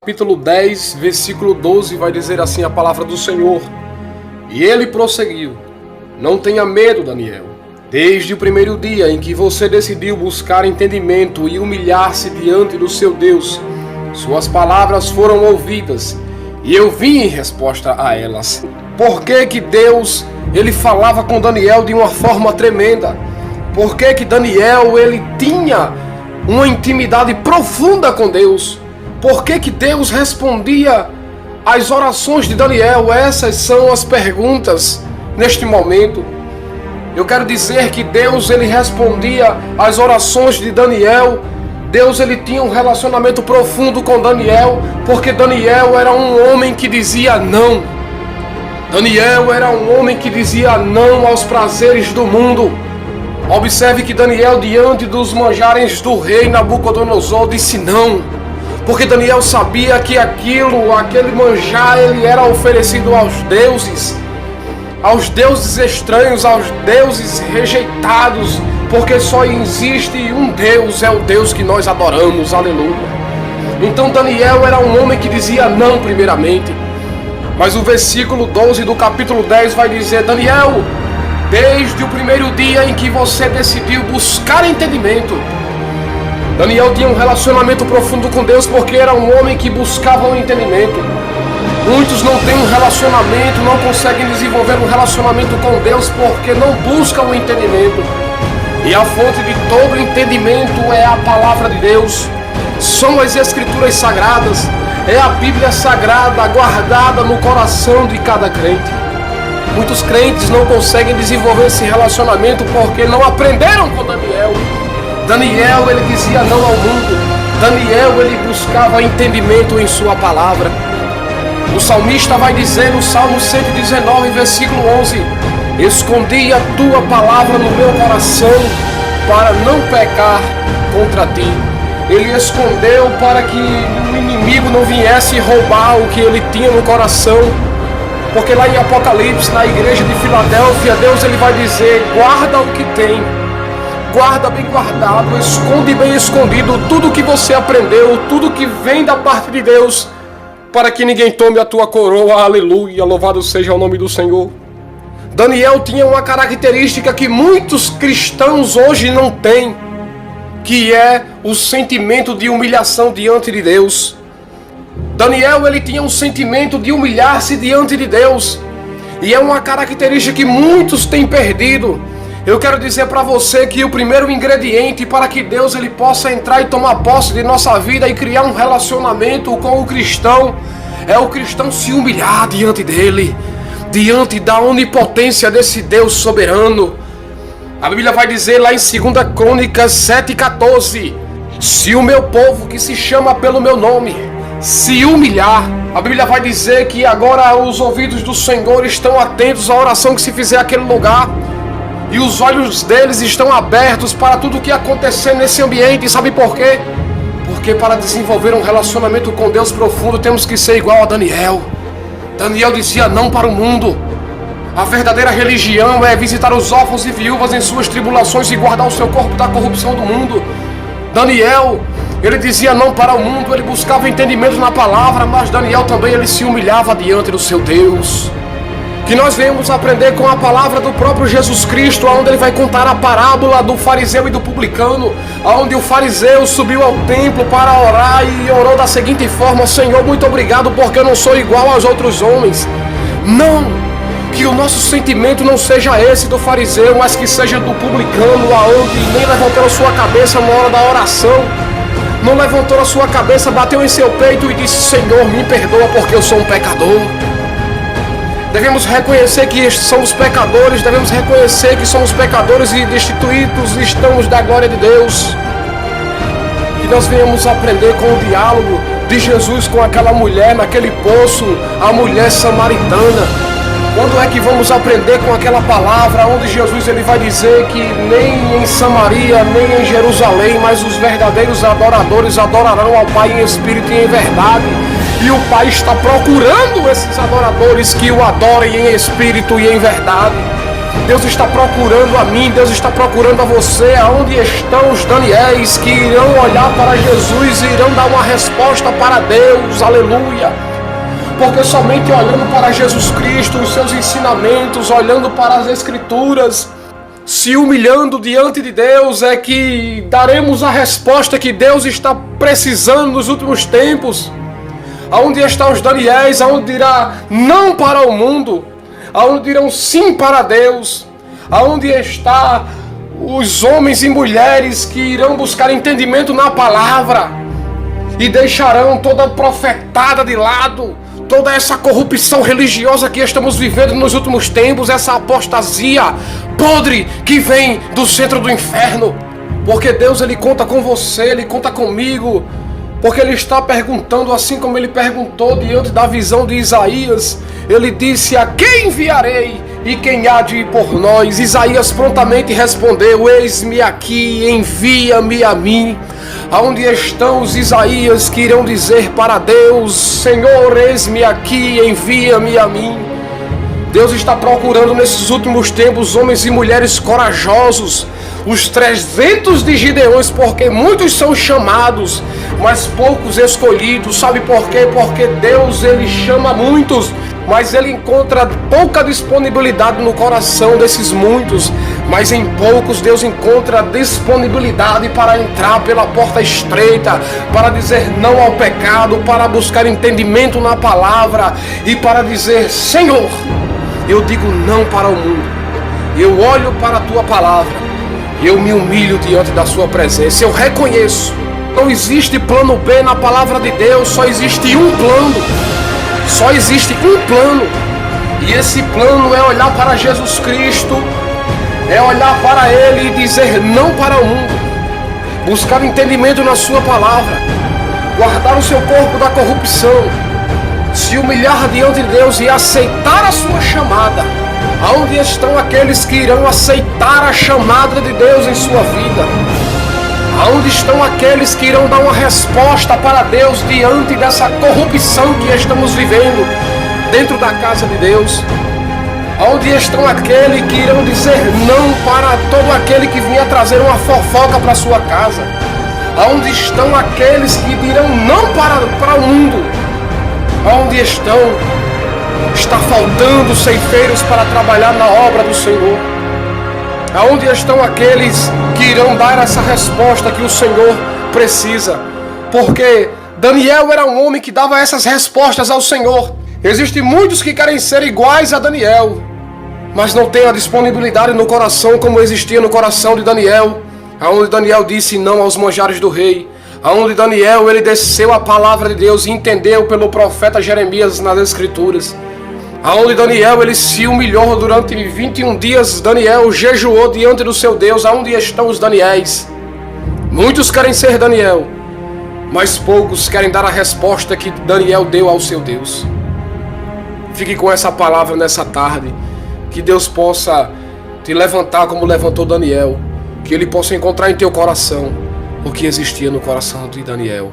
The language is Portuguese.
Capítulo 10, versículo 12, vai dizer assim a palavra do Senhor. E ele prosseguiu: Não tenha medo, Daniel. Desde o primeiro dia em que você decidiu buscar entendimento e humilhar-se diante do seu Deus, suas palavras foram ouvidas, e eu vim em resposta a elas. Por que Deus, ele falava com Daniel de uma forma tremenda? Por que Daniel, ele tinha uma intimidade profunda com Deus? Por que Deus respondia às orações de Daniel? Essas são as perguntas neste momento. Eu quero dizer que Deus, ele respondia às orações de Daniel. Deus, ele tinha um relacionamento profundo com Daniel, porque Daniel era um homem que dizia não. Daniel era um homem que dizia não aos prazeres do mundo. Observe que Daniel, diante dos manjares do rei Nabucodonosor, disse não. Porque Daniel sabia que aquele manjar, ele era oferecido aos deuses estranhos, aos deuses rejeitados, porque só existe um Deus, é o Deus que nós adoramos, aleluia. Então Daniel era um homem que dizia não primeiramente, mas o versículo 12 do capítulo 10 vai dizer: Daniel, desde o primeiro dia em que você decidiu buscar entendimento, Daniel tinha um relacionamento profundo com Deus, porque era um homem que buscava o entendimento. Muitos não têm um relacionamento, não conseguem desenvolver um relacionamento com Deus porque não buscam o entendimento. E a fonte de todo entendimento é a palavra de Deus, são as Escrituras Sagradas, é a Bíblia Sagrada guardada no coração de cada crente. Muitos crentes não conseguem desenvolver esse relacionamento porque não aprenderam com Daniel. Daniel, ele dizia não ao mundo. Daniel, ele buscava entendimento em sua palavra. O salmista vai dizer no Salmo 119, versículo 11: Escondi a tua palavra no meu coração para não pecar contra ti. Ele escondeu para que o inimigo não viesse roubar o que ele tinha no coração. Porque lá em Apocalipse, na igreja de Filadélfia, Deus, ele vai dizer: guarda o que tem. Guarda bem guardado, esconde bem escondido tudo que você aprendeu, tudo que vem da parte de Deus, para que ninguém tome a tua coroa, aleluia, louvado seja o nome do Senhor. Daniel tinha uma característica que muitos cristãos hoje não têm, que é o sentimento de humilhação diante de Deus. Daniel, ele tinha um sentimento de humilhar-se diante de Deus, e é uma característica que muitos têm perdido. Eu quero dizer para você que o primeiro ingrediente para que Deus, ele possa entrar e tomar posse de nossa vida e criar um relacionamento com o cristão, é o cristão se humilhar diante dele, diante da onipotência desse Deus soberano. A Bíblia vai dizer lá em 2 Crônicas 7,14: Se o meu povo que se chama pelo meu nome se humilhar, a Bíblia vai dizer que agora os ouvidos do Senhor estão atentos à oração que se fizer naquele lugar. E os olhos deles estão abertos para tudo o que acontecer nesse ambiente. E sabe por quê? Porque para desenvolver um relacionamento com Deus profundo, temos que ser igual a Daniel. Daniel dizia não para o mundo. A verdadeira religião é visitar os órfãos e viúvas em suas tribulações e guardar o seu corpo da corrupção do mundo. Daniel, ele dizia não para o mundo, ele buscava entendimento na palavra, mas Daniel também, ele se humilhava diante do seu Deus. Que nós venhamos aprender com a palavra do próprio Jesus Cristo, onde ele vai contar a parábola do fariseu e do publicano, onde o fariseu subiu ao templo para orar e orou da seguinte forma: Senhor, muito obrigado porque eu não sou igual aos outros homens. Não, que o nosso sentimento não seja esse do fariseu, mas que seja do publicano, aonde nem levantou a sua cabeça na hora da oração, não levantou a sua cabeça, bateu em seu peito e disse: Senhor, me perdoa porque eu sou um pecador. Devemos reconhecer que somos pecadores, devemos reconhecer que somos pecadores e destituídos estamos da glória de Deus. Que nós venhamos aprender com o diálogo de Jesus com aquela mulher naquele poço, a mulher samaritana. Quando é que vamos aprender com aquela palavra onde Jesus, ele vai dizer que nem em Samaria, nem em Jerusalém, mas os verdadeiros adoradores adorarão ao Pai em espírito e em verdade. E o Pai está procurando esses adoradores que o adorem em espírito e em verdade. Deus está procurando a mim, Deus está procurando a você. Aonde estão os Daniéis que irão olhar para Jesus e irão dar uma resposta para Deus? Aleluia! Porque somente olhando para Jesus Cristo, os seus ensinamentos, olhando para as Escrituras, se humilhando diante de Deus, é que daremos a resposta que Deus está precisando nos últimos tempos. Aonde estão os Daniéis, aonde dirá não para o mundo, aonde dirão sim para Deus, aonde está os homens e mulheres que irão buscar entendimento na palavra e deixarão toda a profetada de lado, toda essa corrupção religiosa que estamos vivendo nos últimos tempos, essa apostasia podre que vem do centro do inferno. Porque Deus, Ele conta com você, Ele conta comigo, porque Ele está perguntando, assim como Ele perguntou diante da visão de Isaías. Ele disse: a quem enviarei e quem há de ir por nós? Isaías prontamente respondeu: eis-me aqui, envia-me a mim. Aonde estão os Isaías que irão dizer para Deus: Senhor, eis-me aqui, envia-me a mim? Deus está procurando nesses últimos tempos homens e mulheres corajosos, os 300 de Gideões, porque muitos são chamados, mas poucos escolhidos. Sabe por quê? Porque Deus, Ele chama muitos, mas Ele encontra pouca disponibilidade no coração desses muitos. Mas em poucos Deus encontra disponibilidade para entrar pela porta estreita, para dizer não ao pecado, para buscar entendimento na palavra e para dizer: Senhor, eu digo não para o mundo, eu olho para a Tua palavra, eu me humilho diante da Sua presença, eu reconheço, não existe plano B na palavra de Deus, só existe um plano, só existe um plano, e esse plano é olhar para Jesus Cristo, é olhar para Ele e dizer não para o mundo, buscar entendimento na Sua palavra, guardar o seu corpo da corrupção, se humilhar diante de Deus e aceitar a Sua chamada. Aonde estão aqueles que irão aceitar a chamada de Deus em sua vida? Aonde estão aqueles que irão dar uma resposta para Deus diante dessa corrupção que estamos vivendo dentro da casa de Deus? Aonde estão aqueles que irão dizer não para todo aquele que vinha trazer uma fofoca para sua casa? Aonde estão aqueles que dirão não para o mundo? Aonde estão? Está faltando ceifeiros para trabalhar na obra do Senhor. Aonde estão aqueles que irão dar essa resposta que o Senhor precisa? Porque Daniel era um homem que dava essas respostas ao Senhor. Existem muitos que querem ser iguais a Daniel, mas não têm a disponibilidade no coração como existia no coração de Daniel, aonde Daniel disse não aos manjares do rei, aonde Daniel, ele desceu a palavra de Deus e entendeu pelo profeta Jeremias nas Escrituras, aonde Daniel, ele se humilhou durante 21 dias, Daniel jejuou diante do seu Deus. Aonde estão os Daniéis? Muitos querem ser Daniel, mas poucos querem dar a resposta que Daniel deu ao seu Deus. Fique com essa palavra nessa tarde, que Deus possa te levantar como levantou Daniel, que Ele possa encontrar em teu coração o que existia no coração de Daniel.